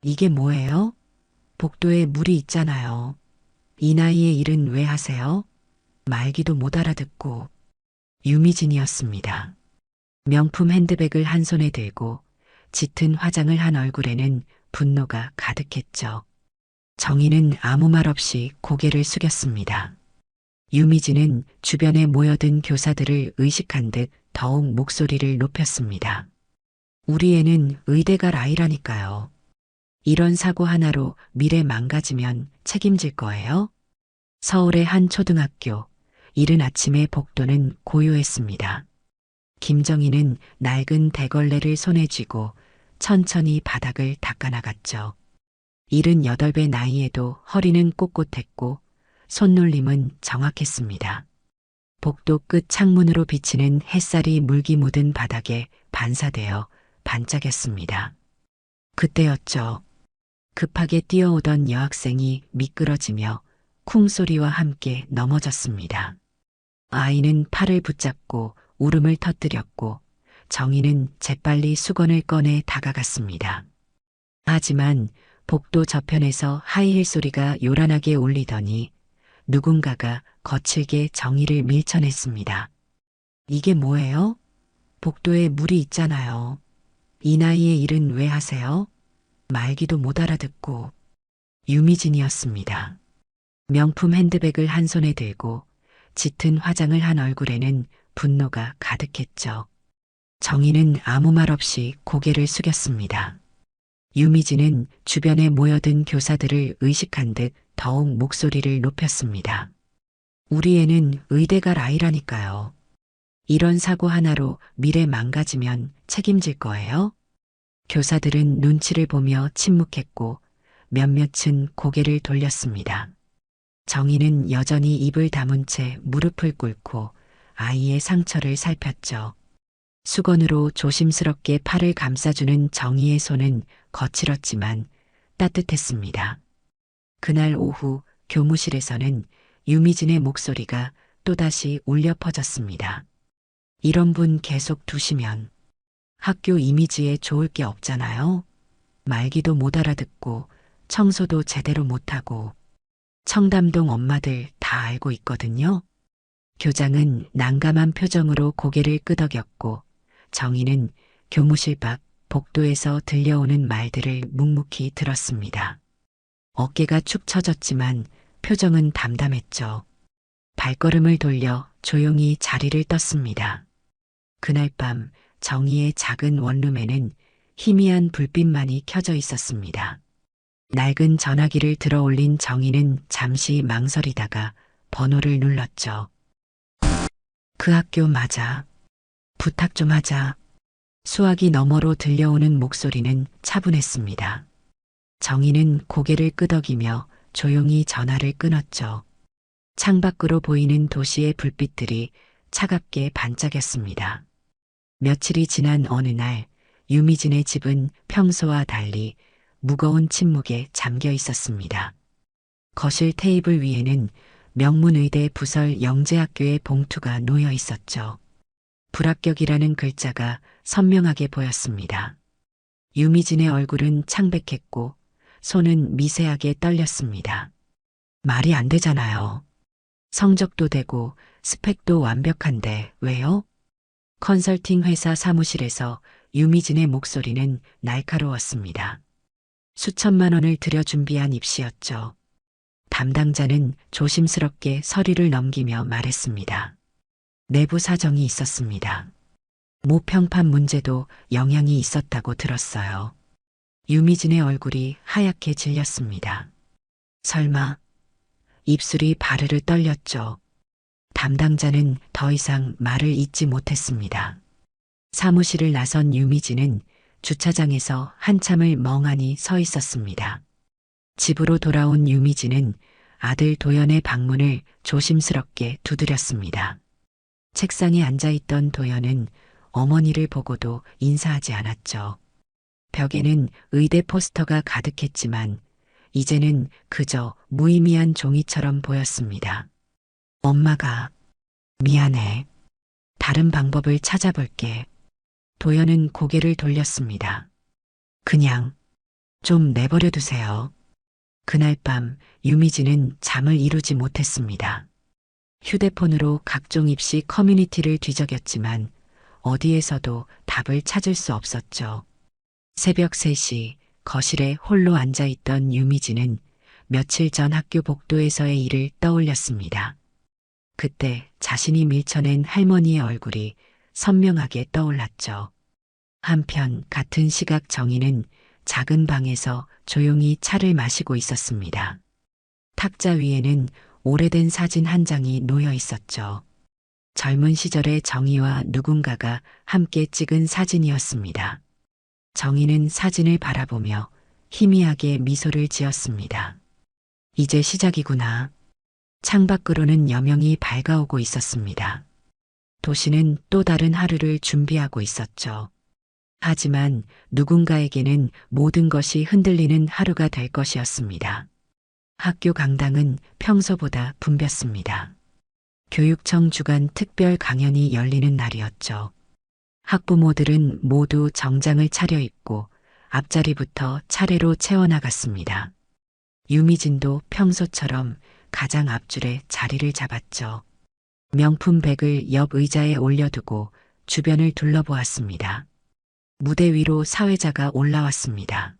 이게 뭐예요? 복도에 물이 있잖아요. 이 나이에 일은 왜 하세요? 말기도 못 알아듣고 유미진이었습니다. 명품 핸드백을 한 손에 들고 짙은 화장을 한 얼굴에는 분노가 가득했죠. 정희는 아무 말 없이 고개를 숙였습니다. 유미진은 주변에 모여든 교사들을 의식한 듯 더욱 목소리를 높였습니다. 우리 애는 의대 갈 아이라니까요. 이런 사고 하나로 미래 망가지면 책임질 거예요? 서울의 한 초등학교, 이른 아침에 복도는 고요했습니다. 김정희는 낡은 대걸레를 손에 쥐고 천천히 바닥을 닦아나갔죠. 78배 나이에도 허리는 꼿꼿했고 손놀림은 정확했습니다. 복도 끝 창문으로 비치는 햇살이 물기 묻은 바닥에 반사되어 반짝였습니다. 그때였죠. 급하게 뛰어오던 여학생이 미끄러지며 쿵소리와 함께 넘어졌습니다. 아이는 팔을 붙잡고 울음을 터뜨렸고 정희는 재빨리 수건을 꺼내 다가갔습니다. 하지만 복도 저편에서 하이힐 소리가 요란하게 울리더니 누군가가 거칠게 정희를 밀쳐냈습니다. 이게 뭐예요? 복도에 물이 있잖아요. 이 나이에 일은 왜 하세요? 말기도 못 알아듣고 유미진이었습니다. 명품 핸드백을 한 손에 들고 짙은 화장을 한 얼굴에는 분노가 가득했죠. 정희는 아무 말 없이 고개를 숙였습니다. 유미진은 주변에 모여든 교사들을 의식한 듯 더욱 목소리를 높였습니다. 우리 애는 의대 갈 아이라니까요. 이런 사고 하나로 미래 망가지면 책임질 거예요? 교사들은 눈치를 보며 침묵했고 몇몇은 고개를 돌렸습니다. 정희는 여전히 입을 다문 채 무릎을 꿇고 아이의 상처를 살폈죠. 수건으로 조심스럽게 팔을 감싸주는 정희의 손은 거칠었지만 따뜻했습니다. 그날 오후 교무실에서는 유미진의 목소리가 또다시 울려 퍼졌습니다. 이런 분 계속 두시면 학교 이미지에 좋을 게 없잖아요. 말기도 못 알아듣고 청소도 제대로 못하고 청담동 엄마들 다 알고 있거든요. 교장은 난감한 표정으로 고개를 끄덕였고 정희는 교무실 밖 복도에서 들려오는 말들을 묵묵히 들었습니다. 어깨가 축 처졌지만 표정은 담담했죠. 발걸음을 돌려 조용히 자리를 떴습니다. 그날 밤 정희의 작은 원룸에는 희미한 불빛만이 켜져 있었습니다. 낡은 전화기를 들어 올린 정희는 잠시 망설이다가 번호를 눌렀죠. 그 학교 맞아. 부탁 좀 하자. 수화기 너머로 들려오는 목소리는 차분했습니다. 정희는 고개를 끄덕이며 조용히 전화를 끊었죠. 창밖으로 보이는 도시의 불빛들이 차갑게 반짝였습니다. 며칠이 지난 어느 날 유미진의 집은 평소와 달리 무거운 침묵에 잠겨 있었습니다. 거실 테이블 위에는 명문의대 부설 영재학교의 봉투가 놓여 있었죠. 불합격이라는 글자가 선명하게 보였습니다. 유미진의 얼굴은 창백했고 손은 미세하게 떨렸습니다. 말이 안 되잖아요. 성적도 되고 스펙도 완벽한데 왜요? 컨설팅 회사 사무실에서 유미진의 목소리는 날카로웠습니다. 수천만 원을 들여 준비한 입시였죠. 담당자는 조심스럽게 서류를 넘기며 말했습니다. 내부 사정이 있었습니다. 모평판 문제도 영향이 있었다고 들었어요. 유미진의 얼굴이 하얗게 질렸습니다. 설마 입술이 바르르 떨렸죠. 담당자는 더 이상 말을 잇지 못했습니다. 사무실을 나선 유미진은 주차장에서 한참을 멍하니 서 있었습니다. 집으로 돌아온 유미진은 아들 도연의 방문을 조심스럽게 두드렸습니다. 책상에 앉아있던 도연은 어머니를 보고도 인사하지 않았죠. 벽에는 의대 포스터가 가득했지만 이제는 그저 무의미한 종이처럼 보였습니다. 엄마가 미안해. 다른 방법을 찾아볼게. 도연은 고개를 돌렸습니다. 그냥 좀 내버려 두세요. 그날 밤 유미진은 잠을 이루지 못했습니다. 휴대폰으로 각종 입시 커뮤니티를 뒤적였지만 어디에서도 답을 찾을 수 없었죠. 새벽 3시 거실에 홀로 앉아있던 유미진은 며칠 전 학교 복도에서의 일을 떠올렸습니다. 그때 자신이 밀쳐낸 할머니의 얼굴이 선명하게 떠올랐죠. 한편 같은 시각 정희는 작은 방에서 조용히 차를 마시고 있었습니다. 탁자 위에는 오래된 사진 한 장이 놓여 있었죠. 젊은 시절의 정희와 누군가가 함께 찍은 사진이었습니다. 정희는 사진을 바라보며 희미하게 미소를 지었습니다. 이제 시작이구나. 창밖으로는 여명이 밝아오고 있었습니다. 도시는 또 다른 하루를 준비하고 있었죠. 하지만 누군가에게는 모든 것이 흔들리는 하루가 될 것이었습니다. 학교 강당은 평소보다 붐볐습니다. 교육청 주간 특별 강연이 열리는 날이었죠. 학부모들은 모두 정장을 차려입고 앞자리부터 차례로 채워나갔습니다. 유미진도 평소처럼 가장 앞줄에 자리를 잡았죠. 명품 백을 옆 의자에 올려두고 주변을 둘러보았습니다. 무대 위로 사회자가 올라왔습니다.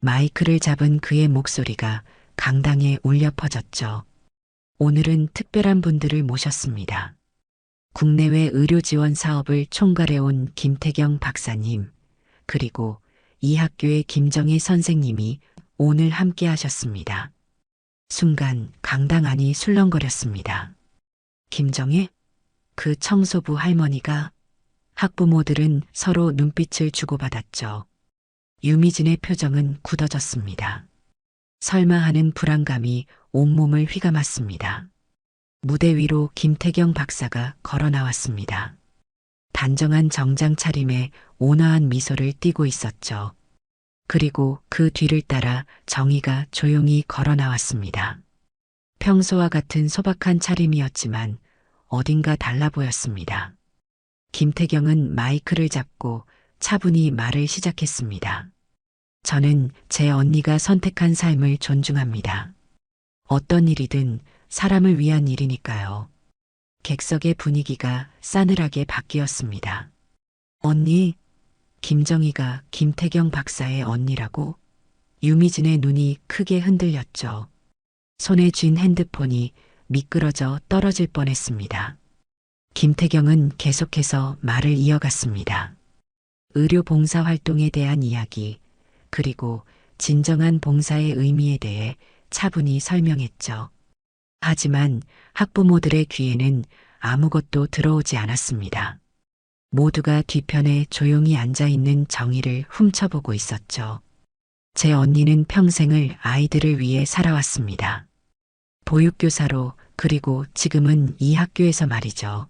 마이크를 잡은 그의 목소리가 강당에 울려 퍼졌죠. 오늘은 특별한 분들을 모셨습니다. 국내외 의료 지원 사업을 총괄해온 김태경 박사님, 그리고 이 학교의 김정희 선생님이 오늘 함께 하셨습니다. 순간 강당 안이 술렁거렸습니다. 김정희? 그 청소부 할머니가? 학부모들은 서로 눈빛을 주고받았죠. 유미진의 표정은 굳어졌습니다. 설마 하는 불안감이 온몸을 휘감았습니다. 무대 위로 김태경 박사가 걸어 나왔습니다. 단정한 정장 차림에 온화한 미소를 띠고 있었죠. 그리고 그 뒤를 따라 정희가 조용히 걸어 나왔습니다. 평소와 같은 소박한 차림이었지만 어딘가 달라 보였습니다. 김태경은 마이크를 잡고 차분히 말을 시작했습니다. 저는 제 언니가 선택한 삶을 존중합니다. 어떤 일이든 사람을 위한 일이니까요. 객석의 분위기가 싸늘하게 바뀌었습니다. 언니? 김정희가 김태경 박사의 언니라고? 유미진의 눈이 크게 흔들렸죠. 손에 쥔 핸드폰이 미끄러져 떨어질 뻔했습니다. 김태경은 계속해서 말을 이어갔습니다. 의료 봉사 활동에 대한 이야기, 그리고 진정한 봉사의 의미에 대해 차분히 설명했죠. 하지만 학부모들의 귀에는 아무것도 들어오지 않았습니다. 모두가 뒤편에 조용히 앉아있는 정희를 훔쳐보고 있었죠. 제 언니는 평생을 아이들을 위해 살아왔습니다. 보육교사로, 그리고 지금은 이 학교에서 말이죠.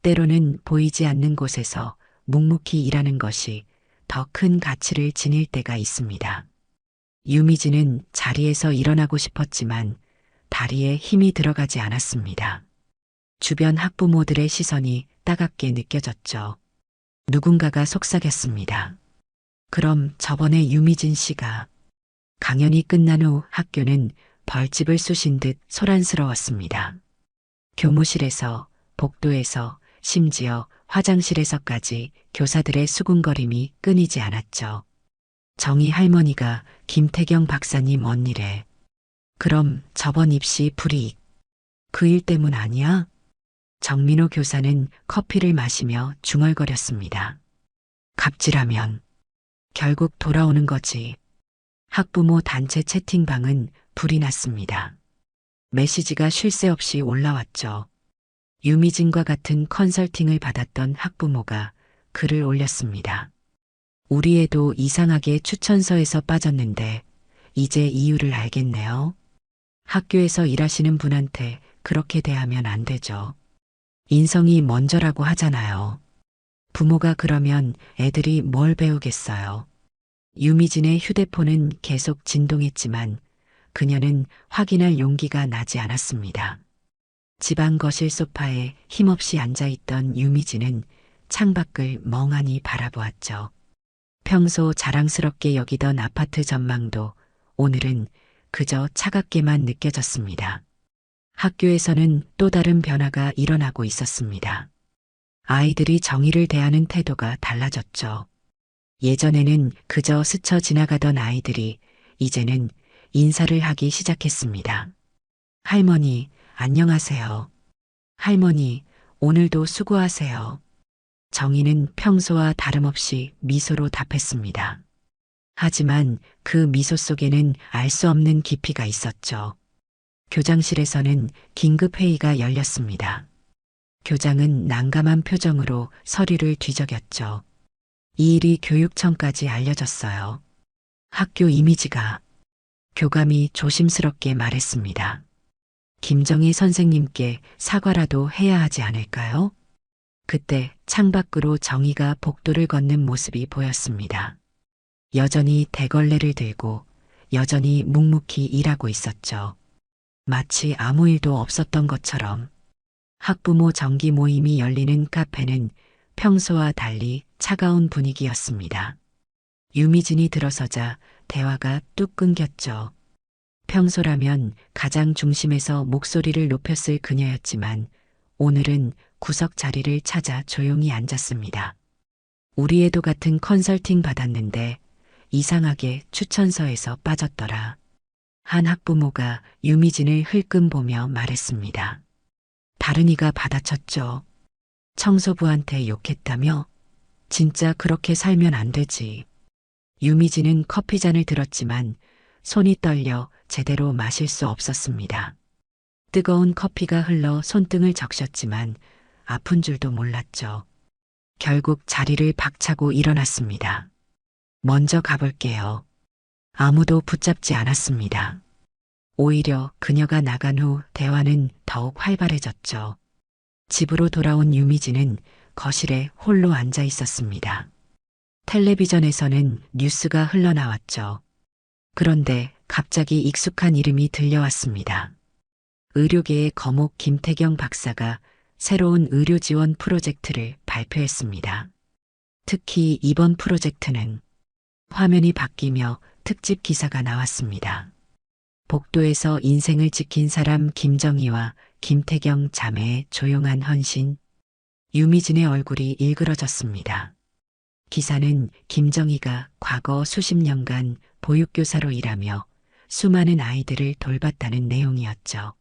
때로는 보이지 않는 곳에서 묵묵히 일하는 것이 더 큰 가치를 지닐 때가 있습니다. 유미진은 자리에서 일어나고 싶었지만 다리에 힘이 들어가지 않았습니다. 주변 학부모들의 시선이 따갑게 느껴졌죠. 누군가가 속삭였습니다. 그럼 저번에 유미진 씨가. 강연이 끝난 후 학교는 벌집을 쑤신 듯 소란스러웠습니다. 교무실에서, 복도에서, 심지어 화장실에서까지 교사들의 수군거림이 끊이지 않았죠. 정희 할머니가 김태경 박사님 언니래. 그럼 저번 입시 불이익. 그 일 때문 아니야? 정민호 교사는 커피를 마시며 중얼거렸습니다. 갑질하면 결국 돌아오는 거지. 학부모 단체 채팅방은 불이 났습니다. 메시지가 쉴 새 없이 올라왔죠. 유미진과 같은 컨설팅을 받았던 학부모가 글을 올렸습니다. 우리 애도 이상하게 추천서에서 빠졌는데 이제 이유를 알겠네요. 학교에서 일하시는 분한테 그렇게 대하면 안 되죠. 인성이 먼저라고 하잖아요. 부모가 그러면 애들이 뭘 배우겠어요. 유미진의 휴대폰은 계속 진동했지만 그녀는 확인할 용기가 나지 않았습니다. 집안 거실 소파에 힘없이 앉아있던 유미진은 창밖을 멍하니 바라보았죠. 평소 자랑스럽게 여기던 아파트 전망도 오늘은 그저 차갑게만 느껴졌습니다. 학교에서는 또 다른 변화가 일어나고 있었습니다. 아이들이 정의를 대하는 태도가 달라졌죠. 예전에는 그저 스쳐 지나가던 아이들이 이제는 인사를 하기 시작했습니다. 할머니, 안녕하세요. 할머니, 오늘도 수고하세요. 정희는 평소와 다름없이 미소로 답했습니다. 하지만 그 미소 속에는 알 수 없는 깊이가 있었죠. 교장실에서는 긴급 회의가 열렸습니다. 교장은 난감한 표정으로 서류를 뒤적였죠. 이 일이 교육청까지 알려졌어요. 학교 이미지가. 교감이 조심스럽게 말했습니다. 김정희 선생님께 사과라도 해야 하지 않을까요? 그때 창밖으로 정희가 복도를 걷는 모습이 보였습니다. 여전히 대걸레를 들고 여전히 묵묵히 일하고 있었죠. 마치 아무 일도 없었던 것처럼. 학부모 정기 모임이 열리는 카페는 평소와 달리 차가운 분위기였습니다. 유미진이 들어서자 대화가 뚝 끊겼죠. 평소라면 가장 중심에서 목소리를 높였을 그녀였지만 오늘은 구석 자리를 찾아 조용히 앉았습니다. 우리 애도 같은 컨설팅 받았는데 이상하게 추천서에서 빠졌더라. 한 학부모가 유미진을 흘끔 보며 말했습니다. 다른이가 받아쳤죠. 청소부한테 욕했다며? 진짜 그렇게 살면 안 되지. 유미진은 커피잔을 들었지만 손이 떨려 제대로 마실 수 없었습니다. 뜨거운 커피가 흘러 손등을 적셨지만 아픈 줄도 몰랐죠. 결국 자리를 박차고 일어났습니다. 먼저 가볼게요. 아무도 붙잡지 않았습니다. 오히려 그녀가 나간 후 대화는 더욱 활발해졌죠. 집으로 돌아온 유미진은 거실에 홀로 앉아 있었습니다. 텔레비전에서는 뉴스가 흘러나왔죠. 그런데 갑자기 익숙한 이름이 들려왔습니다. 의료계의 거목 김태경 박사가 새로운 의료 지원 프로젝트를 발표했습니다. 특히 이번 프로젝트는 화면이 바뀌며 특집 기사가 나왔습니다. 복도에서 인생을 지킨 사람 김정희와 김태경 자매의 조용한 헌신. 유미진의 얼굴이 일그러졌습니다. 기사는 김정희가 과거 수십 년간 보육교사로 일하며 수많은 아이들을 돌봤다는 내용이었죠.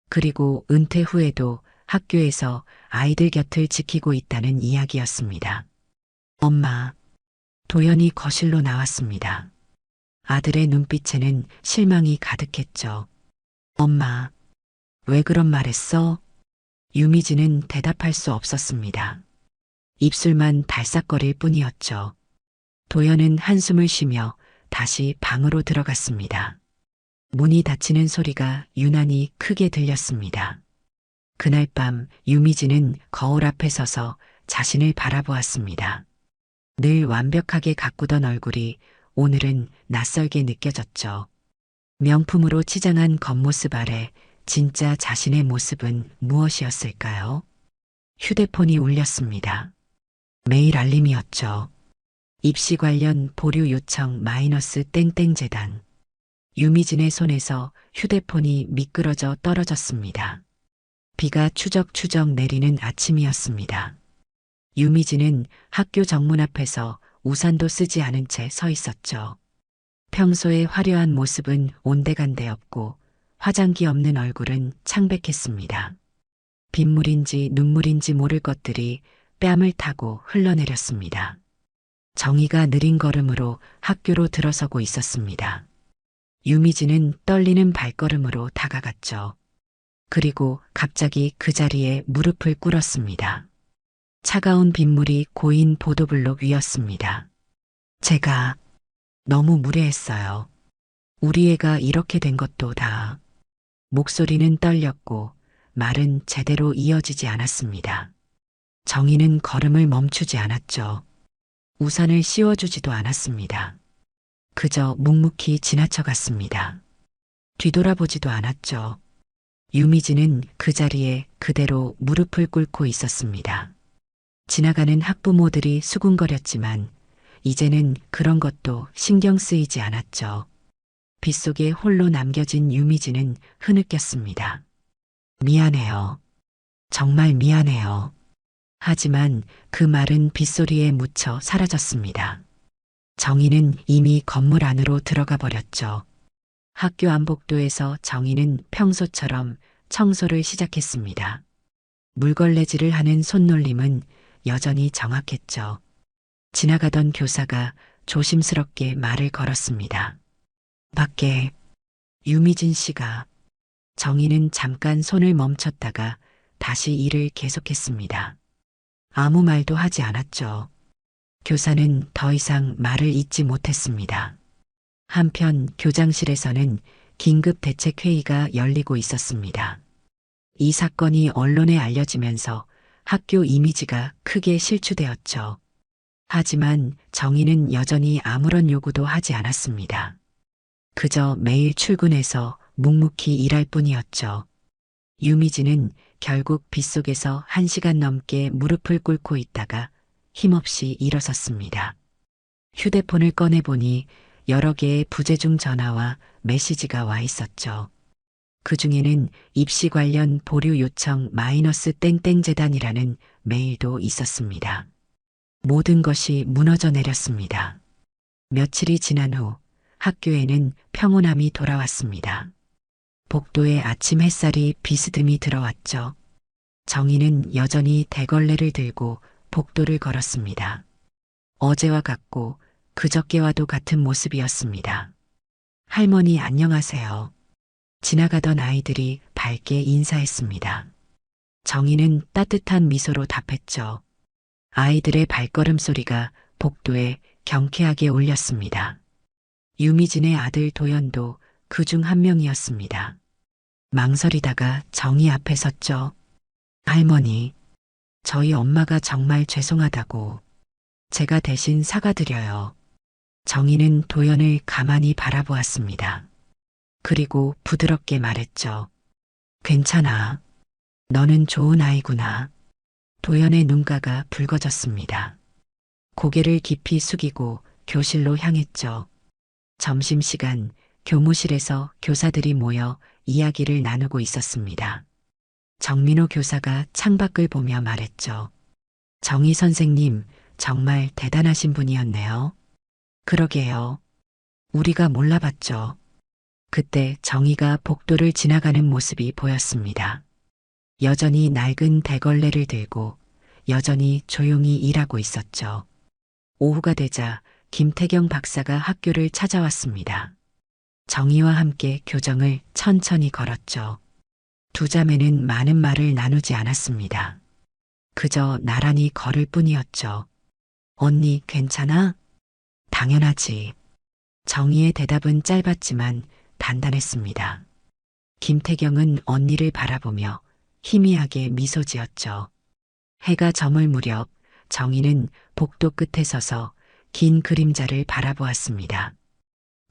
그리고 은퇴 후에도 학교에서 아이들 곁을 지키고 있다는 이야기였습니다. 엄마, 도연이 거실로 나왔습니다. 아들의 눈빛에는 실망이 가득했죠. 엄마, 왜 그런 말 했어? 유미진은 대답할 수 없었습니다. 입술만 달싹거릴 뿐이었죠. 도연은 한숨을 쉬며 다시 방으로 들어갔습니다. 문이 닫히는 소리가 유난히 크게 들렸습니다. 그날 밤 유미진은 거울 앞에 서서 자신을 바라보았습니다. 늘 완벽하게 가꾸던 얼굴이 오늘은 낯설게 느껴졌죠. 명품으로 치장한 겉모습 아래 진짜 자신의 모습은 무엇이었을까요? 휴대폰이 울렸습니다. 메일 알림이었죠. 입시 관련 보류 요청 마이너스 땡땡 재단. 유미진의 손에서 휴대폰이 미끄러져 떨어졌습니다. 비가 추적추적 내리는 아침이었습니다. 유미진은 학교 정문 앞에서 우산도 쓰지 않은 채 서 있었죠. 평소의 화려한 모습은 온데간데 없고 화장기 없는 얼굴은 창백했습니다. 빗물인지 눈물인지 모를 것들이 뺨을 타고 흘러내렸습니다. 정희가 느린 걸음으로 학교로 들어서고 있었습니다. 유미진은 떨리는 발걸음으로 다가갔죠. 그리고 갑자기 그 자리에 무릎을 꿇었습니다. 차가운 빗물이 고인 보도블록 위였습니다. 제가 너무 무례했어요. 우리 애가 이렇게 된 것도 다. 목소리는 떨렸고 말은 제대로 이어지지 않았습니다. 정희는 걸음을 멈추지 않았죠. 우산을 씌워주지도 않았습니다. 그저 묵묵히 지나쳐갔습니다. 뒤돌아보지도 않았죠. 유미진은 그 자리에 그대로 무릎을 꿇고 있었습니다. 지나가는 학부모들이 수군거렸지만 이제는 그런 것도 신경 쓰이지 않았죠. 빗속에 홀로 남겨진 유미진은 흐느꼈습니다. 미안해요. 정말 미안해요. 하지만 그 말은 빗소리에 묻혀 사라졌습니다. 정희는 이미 건물 안으로 들어가 버렸죠. 학교 안복도에서 정희는 평소처럼 청소를 시작했습니다. 물걸레질을 하는 손놀림은 여전히 정확했죠. 지나가던 교사가 조심스럽게 말을 걸었습니다. 밖에 유미진 씨가. 정희는 잠깐 손을 멈췄다가 다시 일을 계속했습니다. 아무 말도 하지 않았죠. 교사는 더 이상 말을 잇지 못했습니다. 한편 교장실에서는 긴급 대책회의가 열리고 있었습니다. 이 사건이 언론에 알려지면서 학교 이미지가 크게 실추되었죠. 하지만 정희는 여전히 아무런 요구도 하지 않았습니다. 그저 매일 출근해서 묵묵히 일할 뿐이었죠. 유미진은 결국 빗속에서 1시간 넘게 무릎을 꿇고 있다가 힘없이 일어섰습니다. 휴대폰을 꺼내보니 여러 개의 부재중 전화와 메시지가 와 있었죠. 그 중에는 입시 관련 보류 요청 마이너스 땡땡 재단이라는 메일도 있었습니다. 모든 것이 무너져 내렸습니다. 며칠이 지난 후 학교에는 평온함이 돌아왔습니다. 복도에 아침 햇살이 비스듬히 들어왔죠. 정희는 여전히 대걸레를 들고 복도를 걸었습니다. 어제와 같고 그저께와도 같은 모습이었습니다. 할머니 안녕하세요. 지나가던 아이들이 밝게 인사했습니다. 정희는 따뜻한 미소로 답했죠. 아이들의 발걸음 소리가 복도에 경쾌하게 울렸습니다. 유미진의 아들 도연도 그 중 한 명이었습니다. 망설이다가 정희 앞에 섰죠. 할머니, 저희 엄마가 정말 죄송하다고. 제가 대신 사과드려요. 정희는 도연을 가만히 바라보았습니다. 그리고 부드럽게 말했죠. 괜찮아. 너는 좋은 아이구나. 도연의 눈가가 붉어졌습니다. 고개를 깊이 숙이고 교실로 향했죠. 점심시간 교무실에서 교사들이 모여 이야기를 나누고 있었습니다. 정민호 교사가 창밖을 보며 말했죠. 정희 선생님, 정말 대단하신 분이었네요. 그러게요. 우리가 몰라봤죠. 그때 정희가 복도를 지나가는 모습이 보였습니다. 여전히 낡은 대걸레를 들고 여전히 조용히 일하고 있었죠. 오후가 되자 김태경 박사가 학교를 찾아왔습니다. 정희와 함께 교정을 천천히 걸었죠. 두 자매는 많은 말을 나누지 않았습니다. 그저 나란히 걸을 뿐이었죠. 언니 괜찮아? 당연하지. 정희의 대답은 짧았지만 단단했습니다. 김태경은 언니를 바라보며 희미하게 미소 지었죠. 해가 저물 무렵 정희는 복도 끝에 서서 긴 그림자를 바라보았습니다.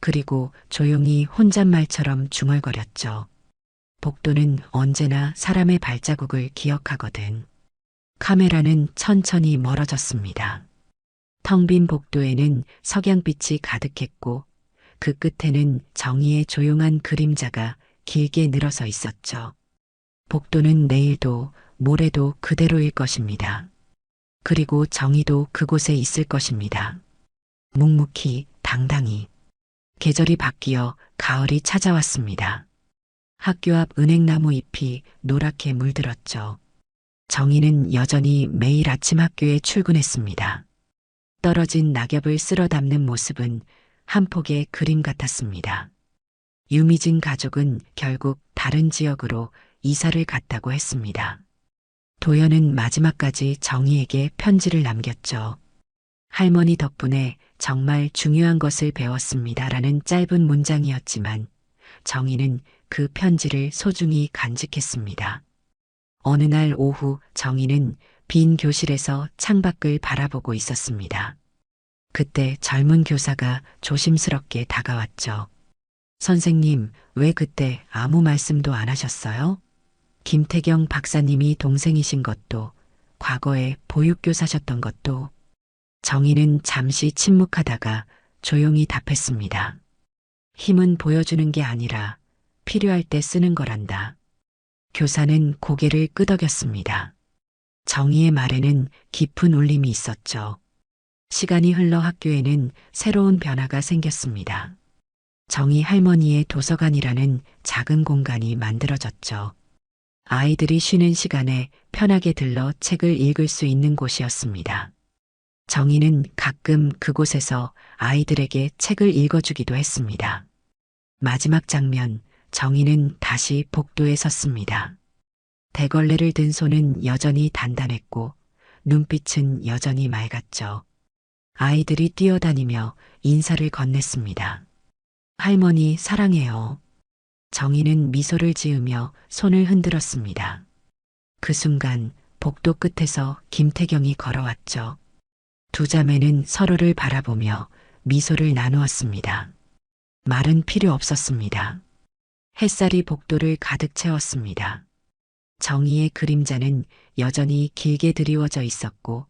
그리고 조용히 혼잣말처럼 중얼거렸죠. 복도는 언제나 사람의 발자국을 기억하거든. 카메라는 천천히 멀어졌습니다. 텅 빈 복도에는 석양빛이 가득했고 그 끝에는 정희의 조용한 그림자가 길게 늘어서 있었죠. 복도는 내일도 모레도 그대로일 것입니다. 그리고 정희도 그곳에 있을 것입니다. 묵묵히 당당히. 계절이 바뀌어 가을이 찾아왔습니다. 학교 앞 은행나무 잎이 노랗게 물들었죠. 정희는 여전히 매일 아침 학교에 출근했습니다. 떨어진 낙엽을 쓸어 담는 모습은 한 폭의 그림 같았습니다. 유미진 가족은 결국 다른 지역으로 이사를 갔다고 했습니다. 도연은 마지막까지 정희에게 편지를 남겼죠. 할머니 덕분에 정말 중요한 것을 배웠습니다라는 짧은 문장이었지만 정희는 그 편지를 소중히 간직했습니다. 어느 날 오후 정희는 빈 교실에서 창밖을 바라보고 있었습니다. 그때 젊은 교사가 조심스럽게 다가왔죠. 선생님, 왜 그때 아무 말씀도 안 하셨어요? 김태경 박사님이 동생이신 것도, 과거에 보육교사셨던 것도 정희는 잠시 침묵하다가 조용히 답했습니다. 힘은 보여주는 게 아니라 필요할 때 쓰는 거란다. 교사는 고개를 끄덕였습니다. 정희의 말에는 깊은 울림이 있었죠. 시간이 흘러 학교에는 새로운 변화가 생겼습니다. 정희 할머니의 도서관이라는 작은 공간이 만들어졌죠. 아이들이 쉬는 시간에 편하게 들러 책을 읽을 수 있는 곳이었습니다. 정희는 가끔 그곳에서 아이들에게 책을 읽어주기도 했습니다. 마지막 장면, 정희는 다시 복도에 섰습니다. 대걸레를 든 손은 여전히 단단했고 눈빛은 여전히 맑았죠. 아이들이 뛰어다니며 인사를 건넸습니다. 할머니 사랑해요. 정희는 미소를 지으며 손을 흔들었습니다. 그 순간 복도 끝에서 김태경이 걸어왔죠. 두 자매는 서로를 바라보며 미소를 나누었습니다. 말은 필요 없었습니다. 햇살이 복도를 가득 채웠습니다. 정희의 그림자는 여전히 길게 드리워져 있었고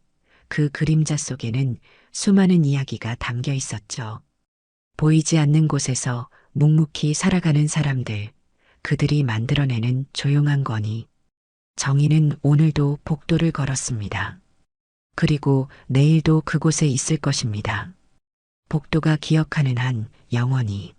그 그림자 속에는 수많은 이야기가 담겨 있었죠. 보이지 않는 곳에서 묵묵히 살아가는 사람들, 그들이 만들어내는 조용한 권위. 정희는 오늘도 복도를 걸었습니다. 그리고 내일도 그곳에 있을 것입니다. 복도가 기억하는 한 영원히.